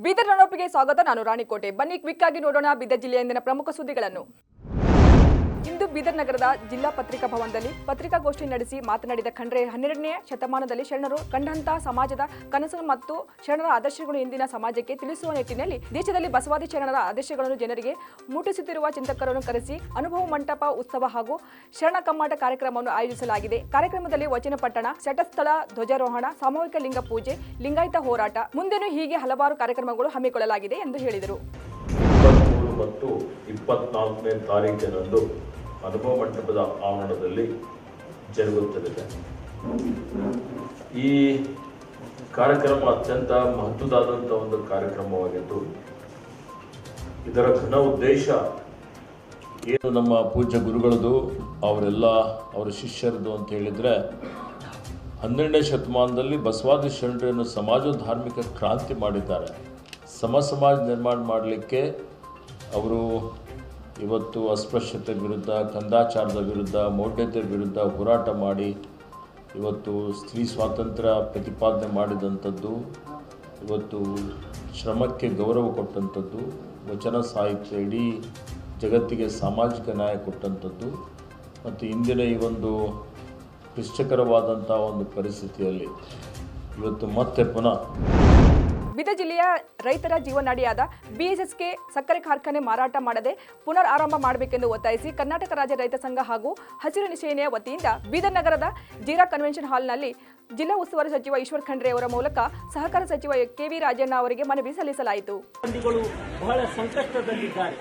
ಬೀದರ್ ರಣೋಪಿಗೆ ಸ್ವಾಗತ. ನಾನು ರಾಣಿಕೋಟೆ. ಬನ್ನಿ ಕ್ವಿಕ್ ಆಗಿ ನೋಡೋಣ ಬೀದರ್ ಜಿಲ್ಲೆಯಿಂದ ಪ್ರಮುಖ ಸುದ್ದಿಗಳನ್ನು. ಇಂದು ಬೀದರ್ ನಗರದ ಜಿಲ್ಲಾ ಪತ್ರಿಕಾ ಭವನದಲ್ಲಿ ಪತ್ರಿಕಾಗೋಷ್ಠಿ ನಡೆಸಿ ಮಾತನಾಡಿದ ಖಂಡ್ರೆ 12ನೇ ಶತಮಾನದಲ್ಲಿ ಶರಣರು ಕಂಡಂತಹ ಸಮಾಜದ ಕನಸು ಮತ್ತು ಶರಣರ ಆದರ್ಶಗಳು ಇಂದಿನ ಸಮಾಜಕ್ಕೆ ತಿಳಿಸುವ ನಿಟ್ಟಿನಲ್ಲಿ ದೇಶದಲ್ಲಿ ಬಸವಾದಿ ಶರಣರ ಆದರ್ಶಗಳನ್ನು ಜನರಿಗೆ ಮುಟ್ಟಿಸುತ್ತಿರುವ ಚಿಂತಕರನ್ನು ಕರೆಸಿ ಅನುಭವ ಮಂಟಪ ಉತ್ಸವ ಹಾಗೂ ಶರಣ ಕಮ್ಮಾಟ ಕಾರ್ಯಕ್ರಮವನ್ನು ಆಯೋಜಿಸಲಾಗಿದೆ. ಕಾರ್ಯಕ್ರಮದಲ್ಲಿ ವಚನ ಪಠಣ, ಶಟಸ್ಥಳ ಧ್ವಜಾರೋಹಣ, ಸಾಮೂಹಿಕ ಲಿಂಗ ಪೂಜೆ, ಲಿಂಗಾಯತ ಹೋರಾಟ ಮುಂದೆನೂ ಹೀಗೆ ಹಲವಾರು ಕಾರ್ಯಕ್ರಮಗಳು ಹಮ್ಮಿಕೊಳ್ಳಲಾಗಿದೆ ಎಂದು ಹೇಳಿದರು. 23 ಮತ್ತು 24ನೇ ತಾರೀಕಿನಂದು ಅನುಭವ ಮಂಟಪದ ಆವರಣದಲ್ಲಿ ಜರುಗುತ್ತಲಿದೆ. ಈ ಕಾರ್ಯಕ್ರಮ ಅತ್ಯಂತ ಮಹತ್ವದಾದಂಥ ಒಂದು ಕಾರ್ಯಕ್ರಮವಾಗಿದ್ದು, ಇದರ ಘನ ಉದ್ದೇಶ ಏನು ನಮ್ಮ ಪೂಜ್ಯ ಗುರುಗಳದು ಅವರ ಶಿಷ್ಯರದು ಅಂತ ಹೇಳಿದರೆ, 12ನೇ ಶತಮಾನದಲ್ಲಿ ಬಸವಾದಿ ಶರಣರನ್ನು ಸಮಾಜ ಧಾರ್ಮಿಕ ಕ್ರಾಂತಿ ಮಾಡಿದ್ದಾರೆ. ಸಮಾಜ ನಿರ್ಮಾಣ ಮಾಡಲಿಕ್ಕೆ ಅವರು ಇವತ್ತು ಅಸ್ಪೃಶ್ಯತೆ ವಿರುದ್ಧ, ಕಂದಾಚಾರದ ವಿರುದ್ಧ, ಮೌಢ್ಯತೆ ವಿರುದ್ಧ ಹೋರಾಟ ಮಾಡಿ ಇವತ್ತು ಸ್ತ್ರೀ ಸ್ವಾತಂತ್ರ್ಯ ಪ್ರತಿಪಾದನೆ ಮಾಡಿದಂಥದ್ದು, ಇವತ್ತು ಶ್ರಮಕ್ಕೆ ಗೌರವ ಕೊಟ್ಟಂಥದ್ದು, ವಚನ ಸಾಹಿತ್ಯ ಇಡೀ ಜಗತ್ತಿಗೆ ಸಾಮಾಜಿಕ ನ್ಯಾಯ ಕೊಟ್ಟಂಥದ್ದು ಮತ್ತು ಇಂದಿನ ಈ ಒಂದು ಕ್ಲಿಷ್ಟಕರವಾದಂಥ ಒಂದು ಪರಿಸ್ಥಿತಿಯಲ್ಲಿ ಇವತ್ತು ಮತ್ತೆ ಪುನಃ ಬೀದರ್ ಜಿಲ್ಲೆಯ ರೈತರ ಜೀವನಾಡಿಯಾದ ಬಿಎಸ್ಎಸ್ಕೆ ಸಕ್ಕರೆ ಕಾರ್ಖಾನೆ ಮಾರಾಟ ಮಾಡದೆ ಪುನರ್ ಆರಂಭ ಮಾಡಬೇಕೆಂದು ಒತ್ತಾಯಿಸಿ ಕರ್ನಾಟಕ ರಾಜ್ಯ ರೈತ ಸಂಘ ಹಾಗೂ ಹಸಿರು ಸೇನೆಯ ವತಿಯಿಂದ ಬೀದರ್ ನಗರದ ಜೀರಾ ಕನ್ವೆನ್ಷನ್ ಹಾಲ್ನಲ್ಲಿ ಜಿಲ್ಲಾ ಉಸ್ತುವಾರಿ ಸಚಿವ ಈಶ್ವರ್ ಖಂಡ್ರೆ ಅವರ ಮೂಲಕ ಸಹಕಾರ ಸಚಿವ ಕೆವಿ ರಾಜಣ್ಣ ಅವರಿಗೆ ಮನವಿ ಸಲ್ಲಿಸಲಾಯಿತು. ಬಹಳ ಸಂಕಷ್ಟದಲ್ಲಿದ್ದಾರೆ.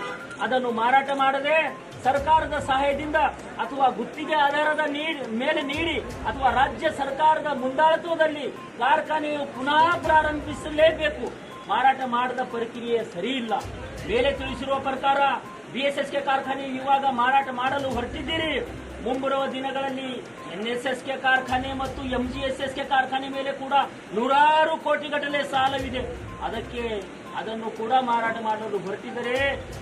ಅದನ್ನು ಮಾರಾಟ ಮಾಡದೆ ಸರ್ಕಾರದ ಸಹಾಯದಿಂದ ಅಥವಾ ಗುತ್ತಿಗೆ ಆಧಾರದ ಮೇಲೆ ನೀಡಿ ಅಥವಾ ರಾಜ್ಯ ಸರ್ಕಾರದ ಮುಂದಾಳತ್ವದಲ್ಲಿ ಕಾರ್ಖಾನೆಯು ಪುನಃ ಪ್ರಾರಂಭಿಸಲೇಬೇಕು. ಮಾರಾಟ ಮಾಡದ ಪ್ರಕ್ರಿಯೆ ಸರಿ ಇಲ್ಲ. ಮೇಲೆ ತಿಳಿಸಿರುವ ಪ್ರಕಾರ ಬಿಎಸ್ಎಸ್ಕೆ ಕಾರ್ಖಾನೆ ಇವಾಗ ಮಾರಾಟ ಮಾಡಲು ಹೊರಟಿದ್ದೀರಿ. ಮುಂಬರುವ ದಿನಗಳಲ್ಲಿ ಎನ್ಎಸ್ಎಸ್ಕೆ ಕಾರ್ಖಾನೆ ಮತ್ತು ಎಂಜಿಎಸ್ಎಸ್ಕೆ ಕಾರ್ಖಾನೆ ಮೇಲೆ ಕೂಡ ನೂರಾರು ಕೋಟಿಗಟ್ಟಲೆ ಸಾಲವಿದೆ. ಅದನ್ನು ಕೂಡ ಮಾರಾಟ ಮಾಡಲು ಹೊರಟಿದರೆ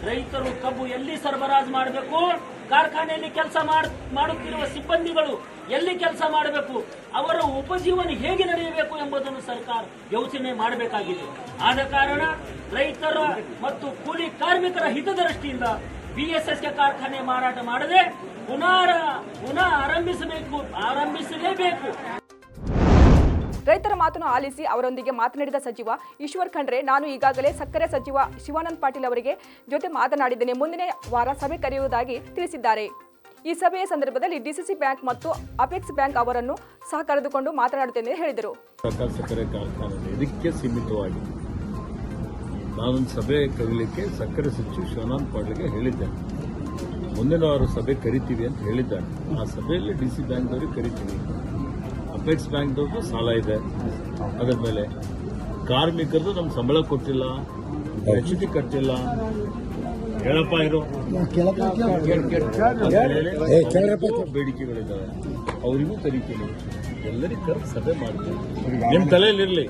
ರೈತರು ಕಬ್ಬು ಎಲ್ಲಿ ಸರಬರಾಜು ಮಾಡಬೇಕು? ಕಾರ್ಖಾನೆಯಲ್ಲಿ ಕೆಲಸ ಮಾಡುತ್ತಿರುವ ಸಿಬ್ಬಂದಿಗಳು ಎಲ್ಲಿ ಕೆಲಸ ಮಾಡಬೇಕು? ಅವರ ಉಪಜೀವನ ಹೇಗೆ ನಡೆಯಬೇಕು ಎಂಬುದನ್ನು ಸರ್ಕಾರ ಯೋಚನೆ ಮಾಡಬೇಕಾಗಿದೆ. ಆದ ಕಾರಣ ರೈತರ ಮತ್ತು ಕೂಲಿ ಕಾರ್ಮಿಕರ ಹಿತದೃಷ್ಟಿಯಿಂದ ಬಿಎಸ್ಎಸ್ಕೆ ಕಾರ್ಖಾನೆ ಮಾರಾಟ ಮಾಡದೆ ಪುನಃ ಆರಂಭಿಸಲೇಬೇಕು. ರೈತರ ಮಾತನ್ನು ಆಲಿಸಿ ಅವರೊಂದಿಗೆ ಮಾತನಾಡಿದ ಸಚಿವ ಈಶ್ವರ್ ಖಂಡ್ರೆ, ನಾನು ಈಗಾಗಲೇ ಸಕ್ಕರೆ ಸಚಿವ ಶಿವಾನಂದ ಪಾಟೀಲ್ ಅವರಿಗೆ ಜೊತೆ ಮಾತನಾಡಿದ್ದೇನೆ. ಮುಂದಿನ ವಾರ ಸಭೆ ಕರೆಯುವುದಾಗಿ ತಿಳಿಸಿದ್ದಾರೆ. ಈ ಸಭೆಯ ಸಂದರ್ಭದಲ್ಲಿ ಡಿಸಿಸಿ ಬ್ಯಾಂಕ್ ಮತ್ತು ಅಪೆಕ್ಸ್ ಬ್ಯಾಂಕ್ ಅವರನ್ನು ಸಹ ಕರೆದುಕೊಂಡು ಮಾತನಾಡುತ್ತೇನೆ ಹೇಳಿದರು. ಸಕ್ಕರೆ ಕಾರ್ಖಾನೆ ಇದಕ್ಕೆ ಸೀಮಿತವಾಗಿ ನಾನೊಂದು ಸಭೆ ಕರೀಲಿಕ್ಕೆ ಸಕ್ಕರೆ ಸಚಿವ ಶಿವಾನಂದ ಪಾಟೀಲ್ಗೆ ಹೇಳಿದ್ದೇನೆ. ಮುಂದಿನ ವಾರ ಸಭೆ ಕರಿತೀವಿ ಅಂತ ಹೇಳಿದ್ದಾರೆ. ಆ ಸಭೆಯಲ್ಲಿ ಡಿಸಿ ಬ್ಯಾಂಕ್ದವ್ರಿಗೆ ಕರಿತೀವಿ. ಅಪೆಕ್ಸ್ ಬ್ಯಾಂಕ್ದವ್ರದ್ದು ಸಾಲ ಇದೆ. ಅದರ ಮೇಲೆ ಕಾರ್ಮಿಕರದು ನಮ್ಗೆ ಸಂಬಳ ಕೊಟ್ಟಿಲ್ಲ, ಗ್ರ್ಯಾಚ್ಯುಟಿ ಕಟ್ಟಿಲ್ಲ, ಹೇಳಪ್ಪ ಇರೋ ಬೇಡಿಕೆಗಳಿದ್ದಾವೆ. ಅವರಿಗೂ ಕರಿತೀನಿ. ಎಲ್ಲರಿಗೂ ಕರೆದು ಸಭೆ ಮಾಡ್ತೀವಿ. ನಿಮ್ಮ ತಲೆಯಲ್ಲಿರಲಿ.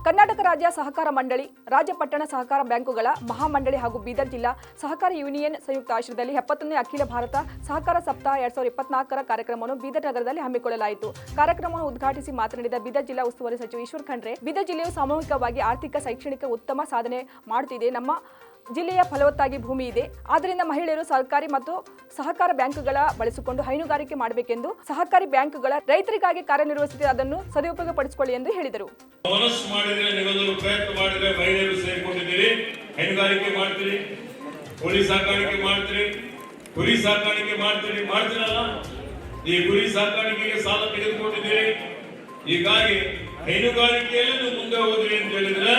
ಕರ್ನಾಟಕ ರಾಜ್ಯ ಸಹಕಾರ ಮಂಡಳಿ, ರಾಜ್ಯ ಪಟ್ಟಣ ಸಹಕಾರ ಬ್ಯಾಂಕುಗಳ ಮಹಾಮಂಡಳಿ ಹಾಗೂ ಬೀದರ್ ಜಿಲ್ಲಾ ಸಹಕಾರ ಯೂನಿಯನ್ ಸಂಯುಕ್ತ ಆಶ್ರಯದಲ್ಲಿ 70ನೇ ಅಖಿಲ ಭಾರತ ಸಹಕಾರ ಸಪ್ತಾಹ 2024 ಕಾರ್ಯಕ್ರಮವನ್ನು ಬೀದರ್ ನಗರದಲ್ಲಿ ಹಮ್ಮಿಕೊಳ್ಳಲಾಯಿತು. ಕಾರ್ಯಕ್ರಮವನ್ನು ಉದ್ಘಾಟಿಸಿ ಮಾತನಾಡಿದ ಬೀದರ್ ಜಿಲ್ಲಾ ಉಸ್ತುವಾರಿ ಸಚಿವ ಈಶ್ವರ್ ಖಂಡ್ರೆ, ಬೀದರ್ ಜಿಲ್ಲೆಯು ಸಾಮೂಹಿಕವಾಗಿ ಆರ್ಥಿಕ, ಶೈಕ್ಷಣಿಕ ಉತ್ತಮ ಸಾಧನೆ ಮಾಡುತ್ತಿದೆ. ನಮ್ಮ ಜಿಲ್ಲೆಯ ಫಲವತ್ತಾಗಿ ಭೂಮಿ ಇದೆ. ಆದ್ದರಿಂದ ಮಹಿಳೆಯರು ಸರ್ಕಾರಿ ಮತ್ತು ಸಹಕಾರ ಬ್ಯಾಂಕುಗಳ ಬಳಸಿಕೊಂಡು ಹೈನುಗಾರಿಕೆ ಮಾಡಬೇಕೆಂದು, ಸಹಕಾರಿ ಬ್ಯಾಂಕುಗಳ ರೈತರಿಗಾಗಿ ಕಾರ್ಯನಿರ್ವಹಿಸುತ್ತಿದೆ, ಅದನ್ನು ಸದುಪಯೋಗಪಡಿಸಿಕೊಳ್ಳಿ ಎಂದು ಹೇಳಿದರು. ಮನಸ್ಸು ಮಾಡಿದ್ರೆ, ನೀವೆಲ್ಲರೂ ಪ್ರಯತ್ನ ಮಾಡಿದ್ರೆ ಮಹಿಳೆಯರು ಸೇರಿಕೊಂಡಿದ್ದೀರಿ. ಹೈನುಗಾರಿಕೆ ಮಾಡ್ತೀರಿ, ಕೋಳಿ ಸಾಕಾಣಿಕೆ ಮಾಡ್ತೀರಿ, ಕುರಿ ಸಾಕಾಣಿಕೆ ಮಾಡ್ತೀರಲ್ಲ. ಈ ಕುರಿ ಸಾಕಾಣಿಕೆಗೆ ಸಾಲ ತೆಗೆದುಕೊಂಡಿದ್ದೀರಿ. ಹೀಗಾಗಿ ಹೈನುಗಾರಿಕೆಯಲ್ಲಿ ನೀವು ಮುಂದೆ ಹೋದ್ರಿ ಅಂತ ಹೇಳಿದ್ರೆ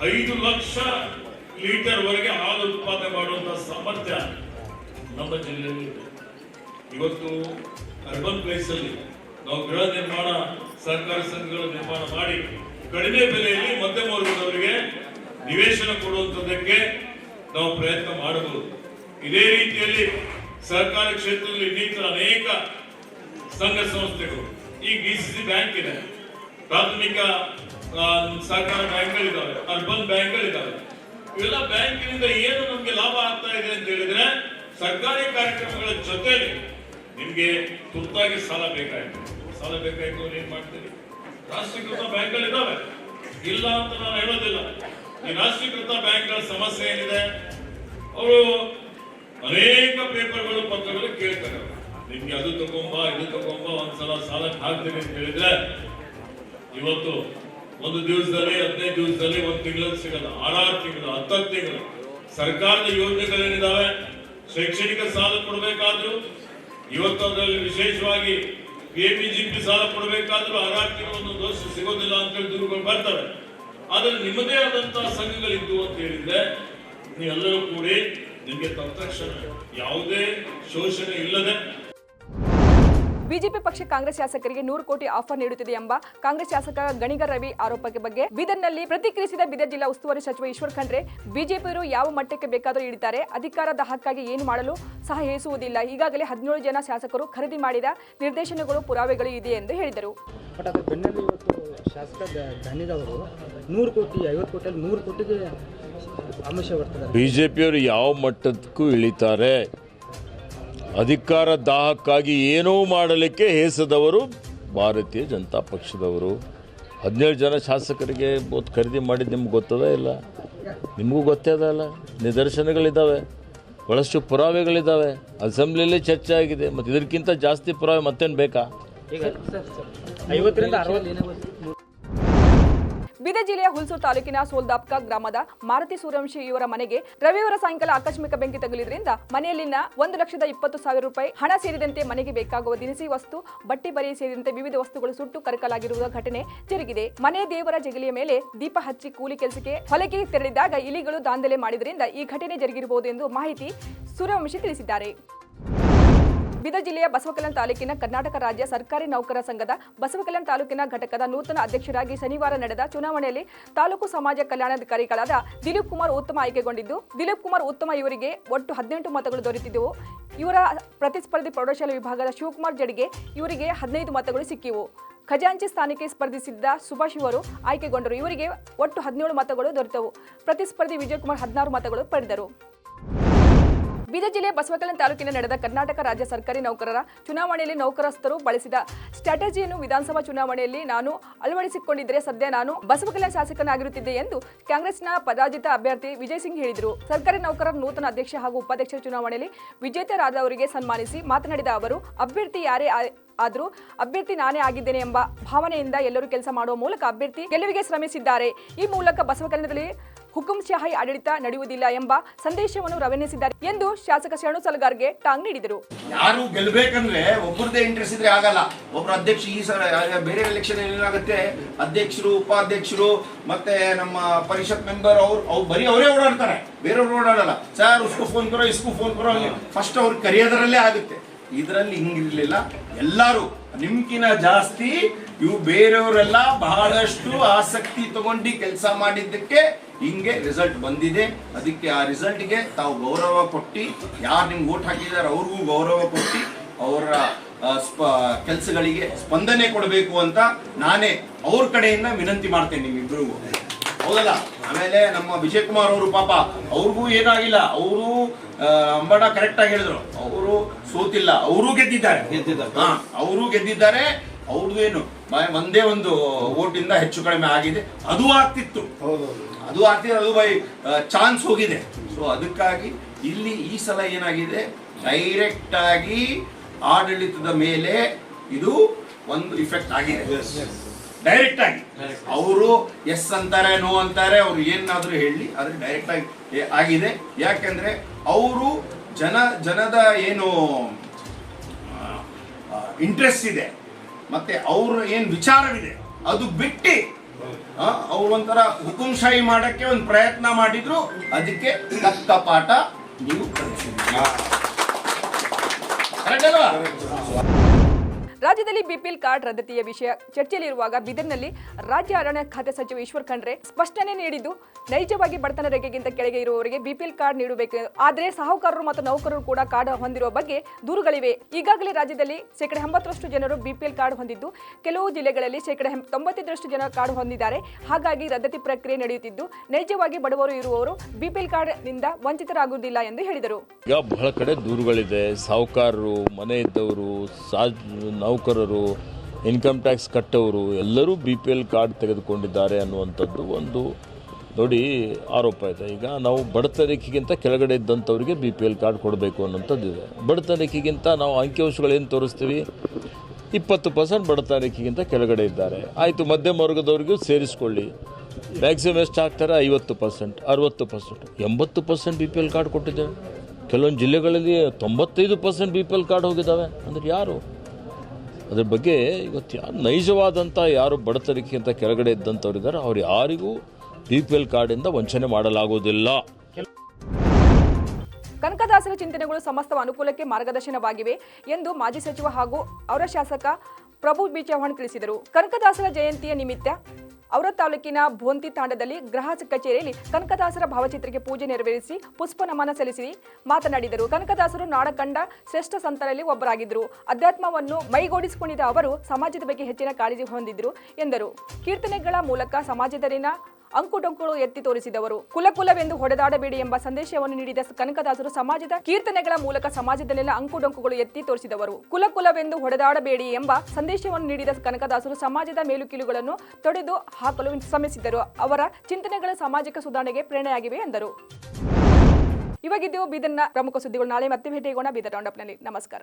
5 ಲಕ್ಷ ಲೀಟರ್ ವರೆಗೆ ಹಾಲು ಉತ್ಪಾದನೆ ಮಾಡುವಂತಹ ಸಾಮರ್ಥ್ಯ ನಮ್ಮ ಜಿಲ್ಲೆಯಲ್ಲಿ ಇದೆ. ಇವತ್ತು ಅರ್ಬನ್ ಪ್ಲೇಸ್ ಅಲ್ಲಿ ನಾವು ಗೃಹ ನಿರ್ಮಾಣ ಸಹಕಾರ ಸಂಘಗಳ ನಿರ್ಮಾಣ ಮಾಡಿ ಕಡಿಮೆ ಬೆಲೆಯಲ್ಲಿ ಮಧ್ಯಮ ವರ್ಗದವರಿಗೆ ನಿವೇಶನ ಕೊಡುವಂತದಕ್ಕೆ ನಾವು ಪ್ರಯತ್ನ ಮಾಡಬಹುದು. ಇದೇ ರೀತಿಯಲ್ಲಿ ಸಹಕಾರ ಕ್ಷೇತ್ರದಲ್ಲಿ ಇನ್ನಿತರ ಅನೇಕ ಸಂಘ ಸಂಸ್ಥೆಗಳು, ಈ ಡಿಸಿಸಿ ಬ್ಯಾಂಕ್ ಇದೆ, ಪ್ರಾಥಮಿಕ ಸಹಕಾರ ಬ್ಯಾಂಕ್ಗಳಿದ್ದಾವೆ, ಅರ್ಬನ್ ಬ್ಯಾಂಕ್ಗಳಿದ್ದಾವೆ. ಇವೆಲ್ಲ ಬ್ಯಾಂಕಿನಿಂದ ಏನು ನಮ್ಗೆ ಲಾಭ ಆಗ್ತಾ ಇದೆ ಅಂತ ಹೇಳಿದ್ರೆ, ಸರ್ಕಾರಿ ಕಾರ್ಯಕ್ರಮಗಳ ಜೊತೆಲಿ ನಿಮ್ಗೆ ತುರ್ತಾಗಿ ಸಾಲ ಬೇಕಾಯ್ತು ಏನ್ ಮಾಡ್ತೀರಿ? ರಾಷ್ಟ್ರೀಕೃತ ಬ್ಯಾಂಕ್ಗಳಿದ್ದಾವೆ, ಇಲ್ಲ ಅಂತ ನಾನು ಹೇಳೋದಿಲ್ಲ. ಈ ರಾಷ್ಟ್ರೀಕೃತ ಬ್ಯಾಂಕ್ಗಳ ಸಮಸ್ಯೆ ಏನಿದೆ, ಅವರು ಅನೇಕ ಪೇಪರ್ಗಳು ಪತ್ರಗಳು ಕೇಳ್ತಾರೆ, ನಿಮ್ಗೆ ಅದು ತಗೊಂಬ ಇದು ತಗೊಂಬ, ಒಂದ್ಸಲ ಸಾಲಕ್ಕೆ ಹಾಕ್ತೀನಿ ಅಂತ ಹೇಳಿದ್ರೆ ಇವತ್ತು ಒಂದು ದಿವಸದಲ್ಲಿ 15 ದಿವಸದಲ್ಲಿ ಒಂದು ತಿಂಗಳಲ್ಲಿ ಸಿಗಲ್ಲ, 6 ತಿಂಗಳು 10 ತಿಂಗಳು. ಸರ್ಕಾರದ ಯೋಜನೆಗಳೇನಿದಾವೆ, ಶೈಕ್ಷಣಿಕ ಸಾಲ ಕೊಡಬೇಕಾದ್ರು ಇವತ್ತು ಅದರಲ್ಲಿ ವಿಶೇಷವಾಗಿ PMGP ಸಾಲ ಕೊಡಬೇಕಾದ್ರೂ 6 ತಿಂಗಳು 1 ವರ್ಷ ಸಿಗೋದಿಲ್ಲ ಅಂತೇಳಿ ದೂರುಗಳು ಬರ್ತವೆ. ಆದ್ರೆ ನಿಮ್ಮದೇ ಆದಂತಹ ಸಂಘಗಳಿದ್ದು ಅಂತ ಹೇಳಿದ್ರೆ ನೀವೆಲ್ಲರೂ ಕೂಡಿ ನಿಮಗೆ ತತ್ಕ್ಷಣ ಯಾವುದೇ ಶೋಷಣೆ ಇಲ್ಲದೆ. ಬಿಜೆಪಿ ಪಕ್ಷ ಕಾಂಗ್ರೆಸ್ ಶಾಸಕರಿಗೆ 100 ಕೋಟಿ ಆಫರ್ ನೀಡುತ್ತಿದೆ ಎಂಬ ಕಾಂಗ್ರೆಸ್ ಶಾಸಕ ಗಣಿಗರ್ ರವಿ ಆರೋಪಕ್ಕೆ ಬಗ್ಗೆ ಬೀದರ್ನಲ್ಲಿ ಪ್ರತಿಕ್ರಿಯಿಸಿದ ಬೀದರ್ ಜಿಲ್ಲಾ ಉಸ್ತುವಾರಿ ಸಚಿವ ಈಶ್ವರ್ ಖಂಡ್ರೆ, ಬಿಜೆಪಿಯವರು ಯಾವ ಮಟ್ಟಕ್ಕೆ ಬೇಕಾದರೂ ಇಳಿತಾರೆ, ಅಧಿಕಾರದ ಹಕ್ಕಾಗಿ ಏನು ಮಾಡಲು ಸಹ ಹೇಸುವುದಿಲ್ಲ. ಈಗಾಗಲೇ 17 ಜನ ಶಾಸಕರು ಖರೀದಿ ಮಾಡಿದ ನಿರ್ದೇಶನಗಳು ಪುರಾವೆಗಳು ಇದೆ ಎಂದು ಹೇಳಿದರು. ಬಟ್ ಅದರ ಬೆನ್ನಲ್ಲಿ ಇವತ್ತು ಶಾಸಕ ಧನಿದವರು 100 ಕೋಟಿ 50 ಕೋಟಿಯಲ್ಲಿ 100 ಕೋಟಿಗೆ ಆಮಿಷ ಬರ್ತದೆ. ಬಿಜೆಪಿಯವರು ಯಾವ ಮಟ್ಟಕ್ಕೂ ಇಳಿತಾರೆ, ಅಧಿಕಾರ ದಾಹಕ್ಕಾಗಿ ಏನೋ ಮಾಡಲಿಕ್ಕೆ ಹೇಸದವರು ಭಾರತೀಯ ಜನತಾ ಪಕ್ಷದವರು. 17 ಜನ ಶಾಸಕರಿಗೆ ಖರೀದಿ ಮಾಡಿದ್ದು ನಿಮ್ಗೆ ಗೊತ್ತದ ಇಲ್ಲ? ನಿಮಗೂ ಗೊತ್ತೇ ಅದಲ್ಲ. ನಿದರ್ಶನಗಳಿದ್ದಾವೆ, ಭಾಳಷ್ಟು ಪುರಾವೆಗಳಿದ್ದಾವೆ, ಅಸೆಂಬ್ಲಿಯಲ್ಲಿ ಚರ್ಚೆ ಆಗಿದೆ. ಮತ್ತು ಇದಕ್ಕಿಂತ ಜಾಸ್ತಿ ಪುರಾವೆ ಮತ್ತೇನು ಬೇಕಾ? ಈಗ 50ರಿಂದ 60 ಬೀದರ್ ಜಿಲ್ಲೆಯ ಹುಲ್ಸೂರು ತಾಲೂಕಿನ ಸೋಲ್ದಾಪ್ಕ ಗ್ರಾಮದ ಮಾರುತಿ ಸೂರ್ಯವಂಶಿ ಇವರ ಮನೆಗೆ ರವಿವಾರ ಸಾಯಂಕಾಲ ಆಕಸ್ಮಿಕ ಬೆಂಕಿ ತಗುಲಿದ್ರಿಂದ ಮನೆಯಲ್ಲಿನ 1,20,000 ರೂಪಾಯಿ ಹಣ ಸೇರಿದಂತೆ ಮನೆಗೆ ಬೇಕಾಗುವ ದಿನಸಿ ವಸ್ತು, ಬಟ್ಟೆ ಬರೆ ಸೇರಿದಂತೆ ವಿವಿಧ ವಸ್ತುಗಳು ಸುಟ್ಟು ಕರಕಲಾಗಿರುವ ಘಟನೆ ಜರುಗಿದೆ. ಮನೆಯ ದೇವರ ಜಗಲಿಯ ಮೇಲೆ ದೀಪ ಹಚ್ಚಿ ಕೂಲಿ ಕೆಲಸಕ್ಕೆ ಹೊಲಕ್ಕೆ ತೆರಳಿದಾಗ ಇಲಿಗಳು ದಾಂಧಲೆ ಮಾಡಿದ್ರಿಂದ ಈ ಘಟನೆ ಜರುಗಿರಬಹುದು ಎಂದು ಮಾಹಿತಿ ಸೂರ್ಯವಂಶಿ ತಿಳಿಸಿದ್ದಾರೆ. ಬೀದರ್ ಜಿಲ್ಲೆಯ ಬಸವಕಲ್ಯಾಣ ತಾಲೂಕಿನ ಕರ್ನಾಟಕ ರಾಜ್ಯ ಸರ್ಕಾರಿ ನೌಕರರ ಸಂಘದ ಬಸವಕಲ್ಯಾಣ ತಾಲೂಕಿನ ಘಟಕದ ನೂತನ ಅಧ್ಯಕ್ಷರಾಗಿ ಶನಿವಾರ ನಡೆದ ಚುನಾವಣೆಯಲ್ಲಿ ತಾಲೂಕು ಸಮಾಜ ಕಲ್ಯಾಣಾಧಿಕಾರಿಗಳಾದ ದಿಲೀಪ್ ಕುಮಾರ್ ಉತ್ತಮ ಆಯ್ಕೆಗೊಂಡಿದ್ದು, ದಿಲೀಪ್ ಕುಮಾರ್ ಉತ್ತಮ ಇವರಿಗೆ ಒಟ್ಟು 18 ಮತಗಳು ದೊರೆತಿದ್ದವು. ಇವರ ಪ್ರತಿಸ್ಪರ್ಧಿ ಪ್ರೌಢಶಾಲಾ ವಿಭಾಗದ ಶಿವಕುಮಾರ್ ಜಡಿಗೆ ಇವರಿಗೆ 15 ಮತಗಳು ಸಿಕ್ಕಿವು. ಖಜಾಂಚಿ ಸ್ಥಾನಕ್ಕೆ ಸ್ಪರ್ಧಿಸಿದ್ದ ಸುಭಾಷ್ ಇವರು ಆಯ್ಕೆಗೊಂಡರು. ಇವರಿಗೆ ಒಟ್ಟು 17 ಮತಗಳು ದೊರೆತವು. ಪ್ರತಿಸ್ಪರ್ಧಿ ವಿಜಯಕುಮಾರ್ 16 ಮತಗಳು ಪಡೆದರು. ಬೀದರ್ ಜಿಲ್ಲೆ ಬಸವಕಲ್ಯಾಣ ತಾಲೂಕಿನ ನಡೆದ ಕರ್ನಾಟಕ ರಾಜ್ಯ ಸರ್ಕಾರಿ ನೌಕರರ ಚುನಾವಣೆಯಲ್ಲಿ ನೌಕರಸ್ಥರು ಬಳಸಿದ ಸ್ಟ್ರಾಟಜಿಯನ್ನು ವಿಧಾನಸಭಾ ಚುನಾವಣೆಯಲ್ಲಿ ನಾನು ಅಳವಡಿಸಿಕೊಂಡಿದ್ದರೆ ಸದ್ಯ ನಾನು ಬಸವಕಲ್ಯಾಣ ಶಾಸಕನಾಗಿರುತ್ತಿದ್ದೆ ಎಂದು ಕಾಂಗ್ರೆಸ್ನ ಪರಾಜಿತ ಅಭ್ಯರ್ಥಿ ವಿಜಯ್ ಸಿಂಗ್ ಹೇಳಿದರು. ಸರ್ಕಾರಿ ನೌಕರರ ನೂತನ ಅಧ್ಯಕ್ಷ ಹಾಗೂ ಉಪಾಧ್ಯಕ್ಷರ ಚುನಾವಣೆಯಲ್ಲಿ ವಿಜೇತರಾದವರಿಗೆ ಸನ್ಮಾನಿಸಿ ಮಾತನಾಡಿದ ಅವರು, ಅಭ್ಯರ್ಥಿ ಯಾರೇ ಆದರೂ ಅಭ್ಯರ್ಥಿ ನಾನೇ ಆಗಿದ್ದೇನೆ ಎಂಬ ಭಾವನೆಯಿಂದ ಎಲ್ಲರೂ ಕೆಲಸ ಮಾಡುವ ಮೂಲಕ ಅಭ್ಯರ್ಥಿ ಗೆಲುವಿಗೆ ಶ್ರಮಿಸಿದ್ದಾರೆ. ಈ ಮೂಲಕ ಬಸವಕಲ್ಯಾಣದಲ್ಲಿ ಹುಕುಂಶಾಹಿ ಆಡಳಿತ ನಡೆಯುವುದಿಲ್ಲ ಎಂಬ ಸಂದೇಶವನ್ನು ರವಾನಿಸಿದ್ದಾರೆ ಎಂದು ಶಾಸಕ ಶರಣು ಸಲಗಾರ್ಗೆ ಟಾಂಗ್ ನೀಡಿದರು. ಯಾರು ಗೆಲ್ಬೇಕಂದ್ರೆ ಒಬ್ಬರದೇ ಇಂಟ್ರೆಸ್ಟ್ ಇದ್ರೆ ಆಗಲ್ಲ. ಒಬ್ರು ಅಧ್ಯಕ್ಷ ಈ ಬೇರೆ ಎಲೆಕ್ಷನ್ ಏನಾಗುತ್ತೆ, ಅಧ್ಯಕ್ಷರು ಉಪಾಧ್ಯಕ್ಷರು ಮತ್ತೆ ನಮ್ಮ ಪರಿಷತ್ ಮೆಂಬರ್ ಅವ್ರು ಬರೀ ಅವರೇ ಓಡಾಡ್ತಾರೆ, ಬೇರೆಯವ್ರು ಓಡಾಡಲ್ಲ. ಸರ್ ಉಸ್ಕು ಫೋನ್ ಕರೋ ಇಸ್ಕು ಫೋನ್ ಕರೋ, ಫಸ್ಟ್ ಅವ್ರು ಕರೆಯೋದ್ರಲ್ಲೇ ಆಗುತ್ತೆ. ಇದರಲ್ಲಿ ಹಿಂಗಿರ್ಲಿಲ್ಲ. ಎಲ್ಲರೂ ನಿಮ್ಕಿನ ಜಾಸ್ತಿ ಇವು ಬೇರೆಯವರೆಲ್ಲ ಬಹಳಷ್ಟು ಆಸಕ್ತಿ ತಗೊಂಡು ಕೆಲಸ ಮಾಡಿದ್ದಕ್ಕೆ ಹಿಂಗೆ ರಿಸಲ್ಟ್ ಬಂದಿದೆ. ಅದಕ್ಕೆ ಆ ರಿಸಲ್ಟ್ಗೆ ತಾವು ಗೌರವ ಕೊಟ್ಟು, ಯಾರು ನಿಮ್ಗೆ ವೋಟ್ ಹಾಕಿದ್ದಾರೆ ಅವ್ರಿಗೂ ಗೌರವ ಕೊಟ್ಟು ಅವರ ಕೆಲಸಗಳಿಗೆ ಸ್ಪಂದನೆ ಕೊಡಬೇಕು ಅಂತ ನಾನೇ ಅವ್ರ ಕಡೆಯಿಂದ ವಿನಂತಿ ಮಾಡ್ತೇನೆ ನಿಮ್ಮಿಬ್ಬರಿಗೂ. ಹೌದಲ್ಲ? ಆಮೇಲೆ ನಮ್ಮ ವಿಜಯ್ ಕುಮಾರ್ ಅವರು ಪಾಪ ಅವ್ರಿಗೂ ಏನಾಗಿಲ್ಲ, ಅವರು ಅಂಬಡ ಕರೆಕ್ಟ್ ಆಗಿ ಹೇಳಿದ್ರು, ಅವರು ಸೋತಿಲ್ಲ, ಅವರು ಗೆದ್ದಿದ್ದಾರೆ. ಅವರು ಗೆದ್ದಿದ್ದಾರೆ. ಅವ್ರದ್ದು ಏನು ಒಂದೇ ಒಂದು ವೋಟಿಂದ ಹೆಚ್ಚು ಕಡಿಮೆ ಆಗಿದೆ. ಅದು ಆಗ್ತಿತ್ತು, ಅದು ಬೈ ಚಾನ್ಸ್ ಹೋಗಿದೆ. ಸೊ ಅದಕ್ಕಾಗಿ ಇಲ್ಲಿ ಈ ಸಲ ಏನಾಗಿದೆ, ಡೈರೆಕ್ಟ್ ಆಗಿ ಆಡಳಿತದ ಮೇಲೆ ಇದು ಒಂದು ಇಫೆಕ್ಟ್ ಆಗಿದೆ. ಡೈರೆಕ್ಟ್ ಆಗಿ ಅವರು ಎಸ್ ಅಂತಾರೆ, ನೋ ಅಂತಾರೆ, ಅವ್ರು ಏನಾದ್ರೂ ಹೇಳಿ, ಆದ್ರೆ ಡೈರೆಕ್ಟ್ ಆಗಿ ಆಗಿದೆ. ಯಾಕಂದ್ರೆ ಅವರು ಜನದ ಏನು ಇಂಟ್ರೆಸ್ಟ್ ಇದೆ ಮತ್ತೆ ಅವ್ರ ಏನ್ ವಿಚಾರವಿದೆ ಅದು ಬಿಟ್ಟು ಅವ್ರು ಒಂಥರ ಹುಕುಂಶಾಹಿ ಮಾಡಕ್ಕೆ ಒಂದು ಪ್ರಯತ್ನ ಮಾಡಿದ್ರು. ಅದಕ್ಕೆ ತಕ್ಕ ಪಾಠ ನೀವು ಕಲಿಸಿದ್ದೀರಾ. ಕರೆಕ್ಟ್ ಅಲ್ವಾ? ರಾಜ್ಯದಲ್ಲಿ ಬಿಪಿಎಲ್ ಕಾರ್ಡ್ ರದ್ದತಿಯ ವಿಷಯ ಚರ್ಚೆಯಲ್ಲಿರುವಾಗ ಬೀದರ್ನಲ್ಲಿ ರಾಜ್ಯ ಅರಣ್ಯ ಖಾತೆ ಸಚಿವ ಈಶ್ವರ್ ಖಂಡ್ರೆ ಸ್ಪಷ್ಟನೆ ನೀಡಿದ್ದು, ನೈಜವಾಗಿ ಬಡತನ ರೇಖೆಗಿಂತ ಕೆಳಗೆ ಇರುವವರಿಗೆ ಬಿಪಿಎಲ್ ಕಾರ್ಡ್ ನೀಡಬೇಕು. ಆದರೆ ಸಾಹುಕಾರರು ಮತ್ತು ನೌಕರರು ಕೂಡ ಕಾರ್ಡ್ ಹೊಂದಿರುವ ಬಗ್ಗೆ ದೂರುಗಳಿವೆ. ಈಗಾಗಲೇ ರಾಜ್ಯದಲ್ಲಿ 80% ಜನರು ಬಿಪಿಎಲ್ ಕಾರ್ಡ್ ಹೊಂದಿದ್ದು, ಕೆಲವು ಜಿಲ್ಲೆಗಳಲ್ಲಿ 95% ಜನ ಕಾರ್ಡ್ ಹೊಂದಿದ್ದಾರೆ. ಹಾಗಾಗಿ ರದ್ದತಿ ಪ್ರಕ್ರಿಯೆ ನಡೆಯುತ್ತಿದ್ದು, ನೈಜವಾಗಿ ಬಡವರು ಇರುವವರು ಬಿಪಿಎಲ್ ಕಾರ್ಡ್ ನಿಂದ ವಂಚಿತರಾಗುವುದಿಲ್ಲ ಎಂದು ಹೇಳಿದರು. ಈಗ ಬಹಳ ಕಡೆ ದೂರುಗಳಿದೆ. ಸಾಹುಕಾರರು, ಮನೆ ಇದ್ದವರು, ನೌಕರರು ಇನ್ಕಮ್ ಟ್ಯಾಕ್ಸ್ ಕಟ್ಟೋರು ಎಲ್ಲರೂ BPL ಕಾರ್ಡ್ ತೆಗೆದುಕೊಂಡಿದ್ದಾರೆ ಅನ್ನುವಂಥದ್ದು ಒಂದು ನೋಡಿ ಆರೋಪ ಇದೆ. ಈಗ ನಾವು ಬಡತನಕ್ಕಿಂತ ಕೆಳಗಡೆ ಇದ್ದಂಥವ್ರಿಗೆ BPL ಕಾರ್ಡ್ ಕೊಡಬೇಕು ಅನ್ನೋಂಥದ್ದು ಇದೆ. ಬಡತನಕ್ಕಿಂತ ನಾವು ಅಂಕಿಅಂಶಗಳೇನು ತೋರಿಸ್ತೀವಿ, 20% ಬಡತನಕ್ಕಿಂತ ಕೆಳಗಡೆ ಇದ್ದಾರೆ. ಆಯಿತು, ಮಧ್ಯಮ ವರ್ಗದವ್ರಿಗೂ ಸೇರಿಸ್ಕೊಳ್ಳಿ. ಮ್ಯಾಕ್ಸಿಮಮ್ ಎಷ್ಟು ಆಗ್ತಾರೆ? 50%, 60%, 80% BPL ಕಾರ್ಡ್ ಕೊಟ್ಟಿದ್ದೇವೆ. ಕೆಲವೊಂದು ಜಿಲ್ಲೆಗಳಲ್ಲಿ 95% BPL ಕಾರ್ಡ್ ಹೋಗಿದ್ದಾವೆ. ಅಂದರೆ ಯಾರು ಅದ್ರ ಬಗ್ಗೆ ಇವತ್ತು ನೈಜವಾದಂಥ ಯಾರು ಬಡತನಕ್ಕಿಂತ ಕೆಳಗಡೆ ಇದ್ದಂಥವ್ರಿದ್ದಾರೆ ಅವ್ರು ಯಾರಿಗೂ BPL ಕಾರ್ಡಿಂದ ವಂಚನೆ ಮಾಡಲಾಗುವುದಿಲ್ಲ. ಕನಕದಾಸರ ಚಿಂತನೆಗಳು ಸಮಸ್ತ ಅನುಕೂಲಕ್ಕೆ ಮಾರ್ಗದರ್ಶನವಾಗಿವೆ ಎಂದು ಮಾಜಿ ಸಚಿವ ಹಾಗೂ ಅವರ ಶಾಸಕ ಪ್ರಭು ಬಿ ಚವ್ಹಾಣ್ ತಿಳಿಸಿದರು. ಕನಕದಾಸರ ಜಯಂತಿಯ ನಿಮಿತ್ತ ಅವರ ತಾಲೂಕಿನ ಭೋಂತಿ ತಾಂಡದಲ್ಲಿ ಗೃಹ ಕಚೇರಿಯಲ್ಲಿ ಕನಕದಾಸರ ಭಾವಚಿತ್ರಕ್ಕೆ ಪೂಜೆ ನೆರವೇರಿಸಿ ಪುಷ್ಪ ನಮನ ಸಲ್ಲಿಸಿ ಮಾತನಾಡಿದರು. ಕನಕದಾಸರು ನಾಡ ಕಂಡ ಶ್ರೇಷ್ಠ ಸಂತರಲ್ಲಿ ಒಬ್ಬರಾಗಿದ್ದರು. ಅಧ್ಯಾತ್ಮವನ್ನು ಮೈಗೂಡಿಸಿಕೊಂಡಿದ್ದ ಅವರು ಸಮಾಜದ ಬಗ್ಗೆ ಹೆಚ್ಚಿನ ಕಾಳಜಿ ಹೊಂದಿದ್ರು ಎಂದರು. ಕೀರ್ತನೆಗಳ ಮೂಲಕ ಸಮಾಜದಲ್ಲಿನ ಅಂಕುಡೊಂಕುಗಳು ಎತ್ತಿ ತೋರಿಸಿದವರು. ಕುಲವೆಂದು ಹೊಡೆದಾಡಬೇಡಿ ಎಂಬ ಸಂದೇಶವನ್ನು ನೀಡಿದ ಕನಕದಾಸರು ಸಮಾಜದ ಕೀರ್ತನೆಗಳ ಮೂಲಕ ಸಮಾಜದಲ್ಲೆಲ್ಲ ಅಂಕುಡೊಂಕುಗಳು ಎತ್ತಿ ತೋರಿಸಿದವರು. ಕುಲವೆಂದು ಹೊಡೆದಾಡಬೇಡಿ ಎಂಬ ಸಂದೇಶವನ್ನು ನೀಡಿದ ಕನಕದಾಸರು ಸಮಾಜದ ಮೇಲುಕೀಳುಗಳನ್ನು ತೊಡೆದು ಹಾಕಲು ಶ್ರಮಿಸಿದರು. ಅವರ ಚಿಂತನೆಗಳ ಸಾಮಾಜಿಕ ಸುಧಾರಣೆಗೆ ಪ್ರೇರಣೆಯಾಗಿವೆ ಎಂದರು. ಇವಾಗಿದ್ದು ಬೀದರ್ನ ಪ್ರಮುಖ ಸುದ್ದಿಗಳು. ನಾಳೆ ಮತ್ತೆ ಭೇಟಿಯಾಗೋಣ ಬೀದರ್ ರೌಂಡಪ್ನಲ್ಲಿ. ನಮಸ್ಕಾರ.